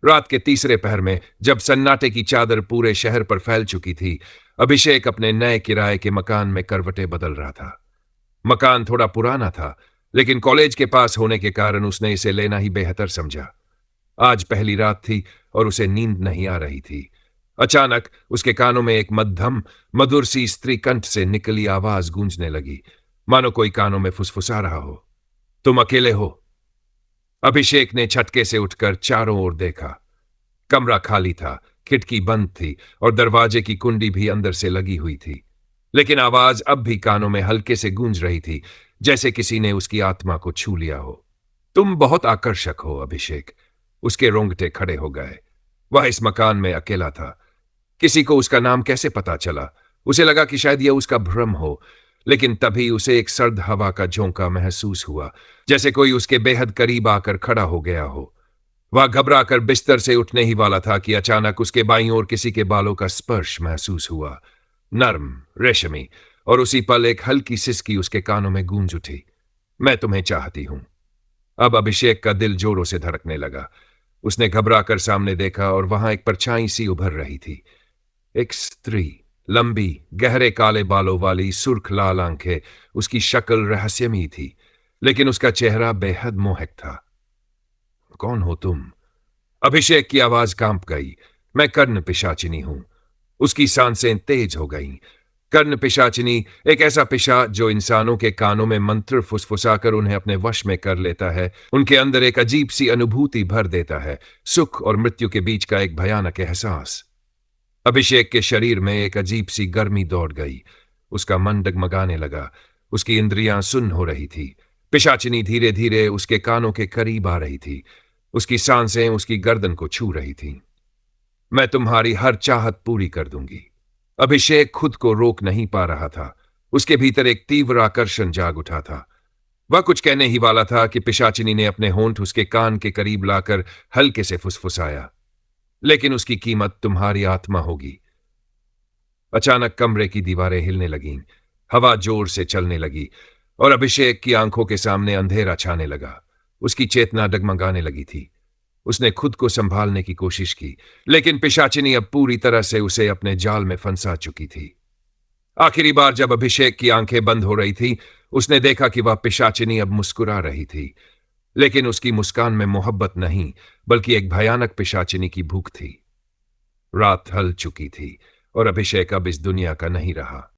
रात के तीसरे पहर में जब सन्नाटे की चादर पूरे शहर पर फैल चुकी थी, अभिषेक अपने नए किराए के मकान में करवटें बदल रहा था। मकान थोड़ा पुराना था, लेकिन कॉलेज के पास होने के कारण उसने इसे लेना ही बेहतर समझा। आज पहली रात थी और उसे नींद नहीं आ रही थी। अचानक उसके कानों में एक मध्यम मधुर सी स्त्री कंठ से निकली आवाज गूंजने लगी, मानो कोई कानों में फुसफुसा रहा हो। तुम अकेले हो? अभिषेक ने झटके से उठकर चारों ओर देखा। कमरा खाली था, खिड़की बंद थी और दरवाजे की कुंडी भी अंदर से लगी हुई थी। लेकिन आवाज अब भी कानों में हल्के से गूंज रही थी, जैसे किसी ने उसकी आत्मा को छू लिया हो। तुम बहुत आकर्षक हो, अभिषेक। उसके रोंगटे खड़े हो गए। वह इस मकान में अकेला था। किसी को उसका नाम कैसे पता चला? उसे लगा कि शायद यह उसका भ्रम हो, लेकिन तभी उसे एक सर्द हवा का झोंका महसूस हुआ, जैसे कोई उसके बेहद करीब आकर खड़ा हो गया हो। वह घबराकर बिस्तर से उठने ही वाला था कि अचानक उसके बाईं ओर किसी के बालों का स्पर्श महसूस हुआ, नर्म, रेशमी, और उसी पल एक हल्की सिसकी उसके कानों में गूंज उठी। मैं तुम्हें चाहती हूं। अब अभिषेक का दिल जोरों से धड़कने लगा। उसने घबराकर सामने देखा और वहां एक परछाई सी उभर रही थी। एक स्त्री, लंबी, गहरे काले बालों वाली, सुर्ख लाल आंखें। उसकी शक्ल रहस्यमयी थी, लेकिन उसका चेहरा बेहद मोहक था। कौन हो तुम? अभिषेक की आवाज कांप गई। मैं कर्ण पिशाचिनी हूं। उसकी सांसें तेज हो गईं। कर्ण पिशाचिनी एक ऐसा पिशाच जो इंसानों के कानों में मंत्र फुसफुसाकर उन्हें अपने वश में कर लेता है, उनके अंदर एक अजीब सी अनुभूति भर देता है, सुख और मृत्यु के बीच का एक भयानक एहसास। अभिषेक के शरीर में एक अजीब सी गर्मी दौड़ गई। उसका मन डगमगाने लगा। उसकी इंद्रियां सुन्न हो रही थी। पिशाचिनी धीरे धीरे उसके कानों के करीब आ रही थी। उसकी सांसें उसकी गर्दन को छू रही थीं। मैं तुम्हारी हर चाहत पूरी कर दूंगी। अभिषेक खुद को रोक नहीं पा रहा था। उसके भीतर एक तीव्र आकर्षण जाग उठा था। वह कुछ कहने ही वाला था कि पिशाचिनी ने अपने होंठ उसके कान के करीब लाकर हल्के से फुसफुसाया, लेकिन उसकी कीमत तुम्हारी आत्मा होगी। अचानक कमरे की दीवारें हिलने लगीं, हवा जोर से चलने लगी और अभिषेक की आंखों के सामने अंधेरा छाने लगा। उसकी चेतना डगमगाने लगी थी। उसने खुद को संभालने की कोशिश की, लेकिन पिशाचिनी अब पूरी तरह से उसे अपने जाल में फंसा चुकी थी। आखिरी बार जब अभिषेक की आंखें बंद हो रही थी, उसने देखा कि वह पिशाचिनी अब मुस्कुरा रही थी, लेकिन उसकी मुस्कान में मोहब्बत नहीं, बल्कि एक भयानक पिशाचिनी की भूख थी। रात ढल चुकी थी और अभिषेक अब इस दुनिया का नहीं रहा।